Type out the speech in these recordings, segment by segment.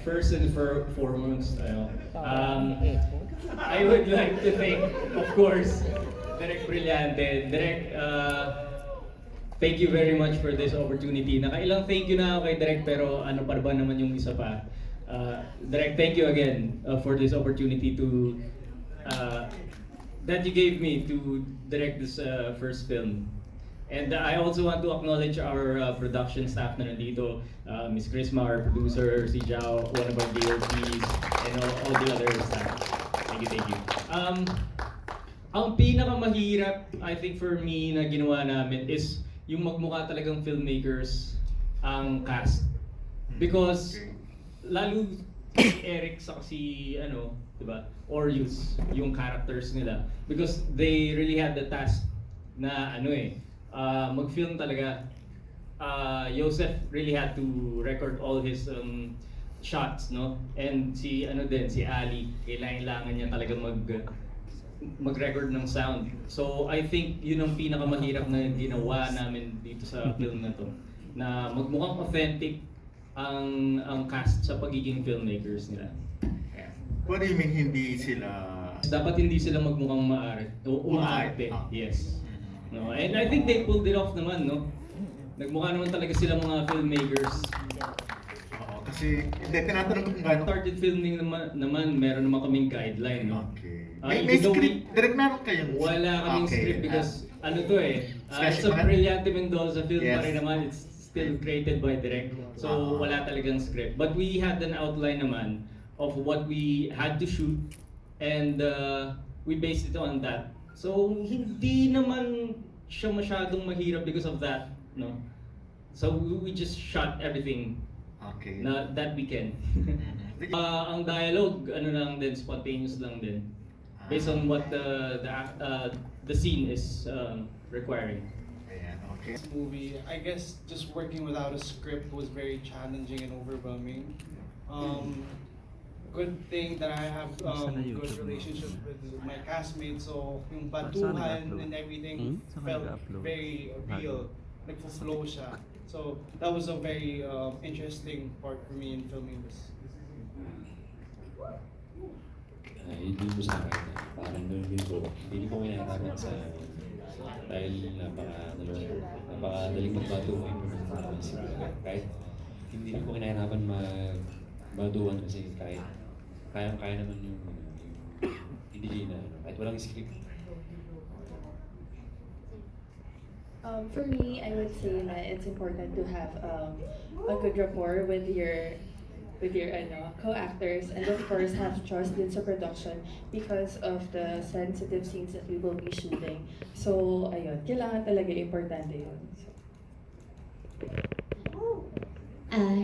First and foremost, I would like to thank, of course, Direk Brillante. Direk, thank you very much for this opportunity. Nakailang thank you na ako kay Direk, pero ano pa ba naman yung isa pa. Direk, thank you again for this opportunity to that you gave me to direct this first film. And I also want to acknowledge our production staff na nandito, Miss Chrisma, our producer, si Jao, one of our DOPs, and all the other staff. Thank you. Ang pinakamahirap, I think for me, na ginawa namin is yung magmukha talagang filmmakers ang cast. Because lalo si Eric sa si diba, Orius, yung characters nila. Because they really had the task na mag-film talaga. Josef really had to record all his shots, no? And si Ali, kailangan niya talaga mag-record ng sound. So I think yun ang pinakamahirap na ginawa namin dito sa film na to. Na magmukhang authentic ang cast sa pagiging filmmakers nila. What do you mean hindi sila? Dapat hindi sila magmukhang umaarte. Yes. No, and I think they pulled it off naman, no? Nagmukha naman talaga sila mga filmmakers. Oo, kasi tinatanong ko kung gaano. Started filming naman meron naman kaming guideline, no? Okay. May script, direct meron kayong wala kaming script because it's a Brillante Mendoza film pa rin naman. It's still created by Direk. So wala talagang script. But we had an outline naman of what we had to shoot and we based it on that. So hindi naman siya masyadong mahirap because of that, no? So we just shot everything that weekend. Ang dialogue lang din, spontaneous lang din. Based on what the scene is requiring. Okay. This movie, I guess just working without a script was very challenging and overwhelming. Good thing that I have good relationship with my castmates, so yung batuhan and everything felt very real, nagfo-flow siya. So that was a very interesting part for me in filming this. Hindi po sa akin, parang hindi ko kinahirapan sa dahil napakadaling magbato ko yung kahit hindi ko kinahirapan magbaduan kasi kaya naman yung DJ na kahit walang script. For me, I would say that it's important to have a good rapport with your co-actors, and of course have trust din sa production because of the sensitive scenes that we will be shooting. So ayun, kailangan talaga importante yun.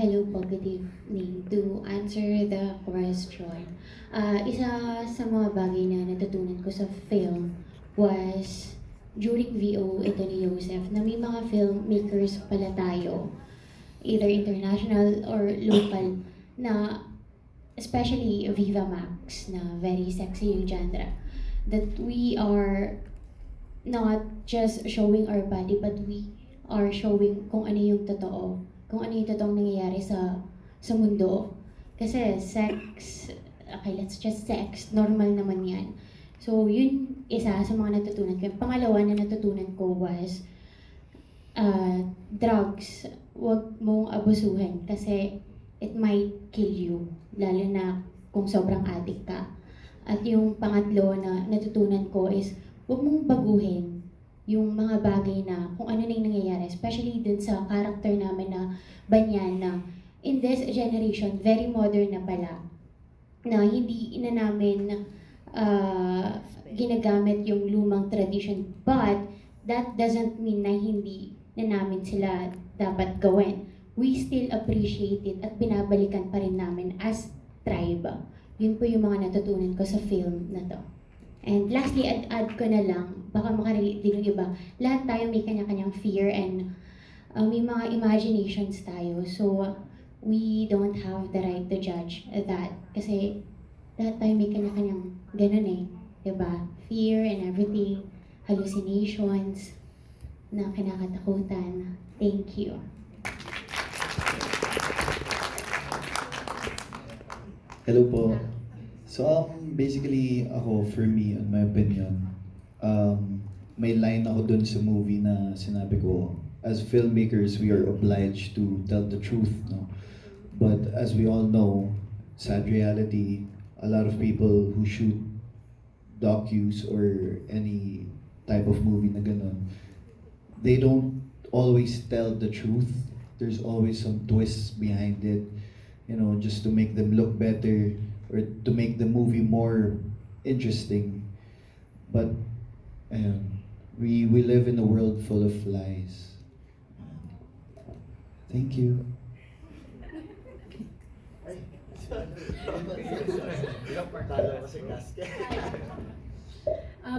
Hello po, good evening. To answer the question, isa sa mga bagay na natutunan ko sa film was during VO ito ni Josef na may mga filmmakers pala tayo, either international or local, na especially Vivamax na very sexy yung genre, that we are not just showing our body but we are showing kung ano yung totoo, kung ano yung totoong nangyayari sa mundo. Kasi let's just sex, normal naman yan. So yun isa sa mga natutunan ko. Yung pangalawa na natutunan ko was drugs, wag mong abusuhin kasi it might kill you, lalo na kung sobrang addict ka. At yung pangatlo na natutunan ko is wag mong baguhin yung mga bagay na kung ano na yung nangyayari, especially dun sa character namin na Banyan na in this generation, very modern na pala, na hindi na namin ginagamit yung lumang tradition, but that doesn't mean na hindi na namin sila dapat gawin. We still appreciate it at binabalikan pa rin namin as tribe. Yun po yung mga natutunan ko sa film na to. And lastly, add ko na lang, baka makarelate din yung iba, lahat tayo may kanya-kanyang fear and may mga imaginations tayo. So, we don't have the right to judge that. Kasi lahat tayo may kanya-kanyang ganun eh. Diba? Fear and everything, hallucinations na kinakatakutan. Thank you. Hello po. So basically ako, for me, on my opinion, may line ako dun sa movie na sinabi ko, as filmmakers, we are obliged to tell the truth, no? But as we all know, sad reality, a lot of people who shoot docus or any type of movie na ganun, they don't always tell the truth. There's always some twists behind it, you know, just to make them look better or to make the movie more interesting. But we live in a world full of lies. Thank you.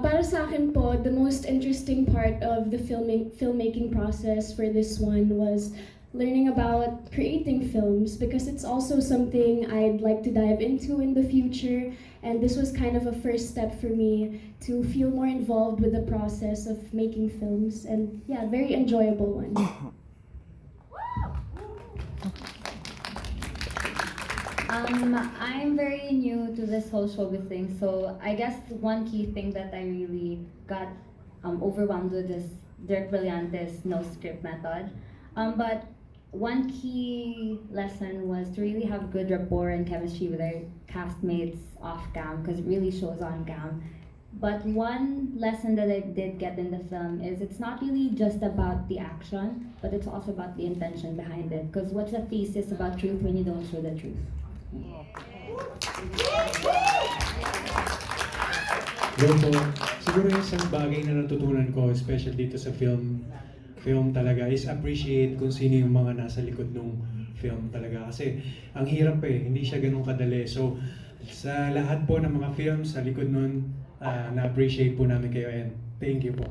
Para sa akin po, the most interesting part of the filmmaking process for this one was learning about creating films, because it's also something I'd like to dive into in the future, and this was kind of a first step for me to feel more involved with the process of making films, and yeah, very enjoyable one. I'm very new to this whole showbiz thing, so I guess one key thing that I really got overwhelmed with is Direk Brillante's no script method. But one key lesson was to really have good rapport and chemistry with our castmates off cam, because it really shows on cam. But one lesson that I did get in the film is it's not really just about the action, but it's also about the intention behind it. Because what's the thesis about truth when you don't show the truth? Well po, siguro yung isang bagay na natutunan ko, especially dito sa film talaga, is appreciate kung sino yung mga nasa likod ng film talaga. Kasi ang hirap hindi siya ganun kadali. So sa lahat po ng mga films sa likod nun, na-appreciate po namin kayo, and thank you po.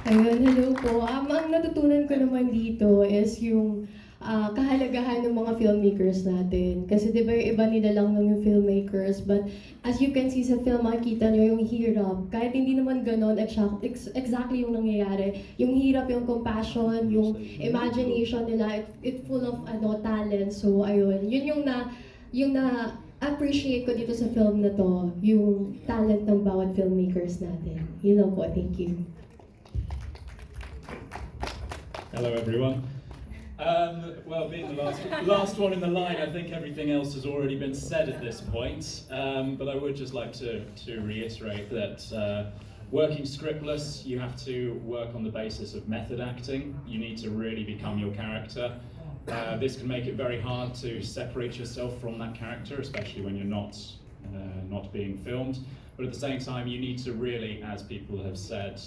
Ayun, hello po. Ang natutunan ko naman dito is yung kahalagahan ng mga filmmakers natin. Kasi di ba yung iba nila lang ng yung filmmakers, but as you can see sa film, makikita nyo yung hirap. Kahit hindi naman ganon, exactly yung nangyayari. Yung hirap, yung compassion, yung imagination nila, it's full of talent. So ayun, yun yung na-appreciate ko dito sa film na to, yung talent ng bawat filmmakers natin. Yun lang po, thank you. Hello everyone. Well, being the last one in the line, I think everything else has already been said at this point. But I would just like to reiterate that working scriptless, you have to work on the basis of method acting. You need to really become your character. This can make it very hard to separate yourself from that character, especially when you're not being filmed. But at the same time, you need to really, as people have said,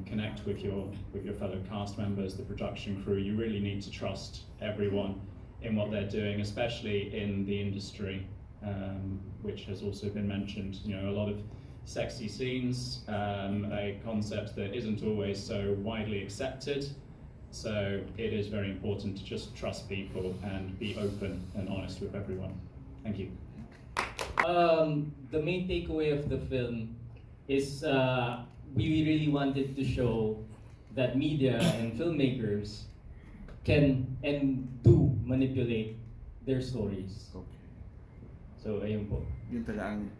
connect with your fellow cast members, the production crew. You really need to trust everyone in what they're doing, especially in the industry, which has also been mentioned. You know, a lot of sexy scenes, a concept that isn't always so widely accepted. So it is very important to just trust people and be open and honest with everyone. Thank you. The main takeaway of the film is we really wanted to show that media and filmmakers can and do manipulate their stories. So ayun po.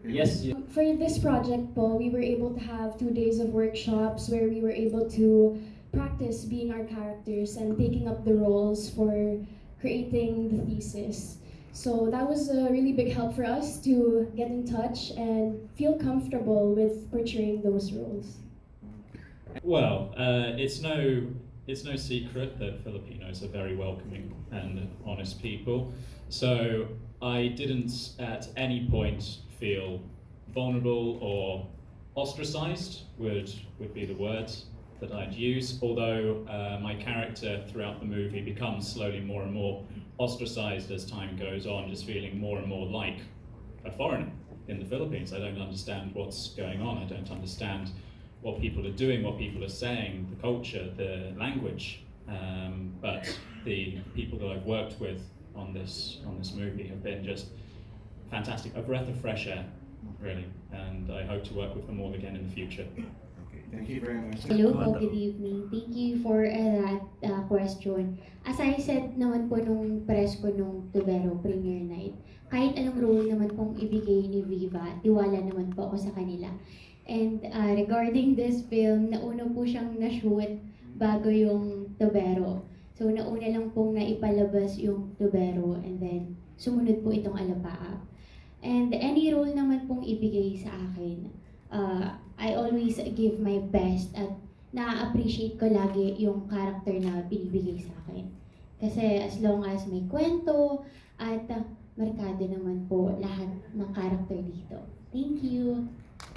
Yes. For this project po, we were able to have 2 days of workshops where we were able to practice being our characters and taking up the roles for creating the thesis. So that was a really big help for us to get in touch and feel comfortable with portraying those roles. Well, it's no secret that Filipinos are very welcoming and honest people. So I didn't at any point feel vulnerable or ostracized would be the word that I'd use, although my character throughout the movie becomes slowly more and more ostracized as time goes on, just feeling more and more like a foreigner in the Philippines. I don't understand what's going on. I don't understand what people are doing, what people are saying, the culture, the language. But the people that I've worked with on this movie have been just fantastic, a breath of fresh air, really. And I hope to work with them all again in the future. Okay. Thank you very much. Hello po, good evening. Thank you for that question. As I said naman po nung press ko nung Tubero premiere night, kahit anong role naman pong ibigay ni Viva, tiwala naman po ako sa kanila. And regarding this film, nauna po siyang na-shoot bago yung Tubero. So nauna lang pong naipalabas yung Tubero and then sumunod po itong Alapaap. And any role naman pong ibigay sa akin, I always give my best at na-appreciate ko lagi yung character na binibigay sa akin. Kasi as long as may kwento at markado naman po lahat ng character dito. Thank you!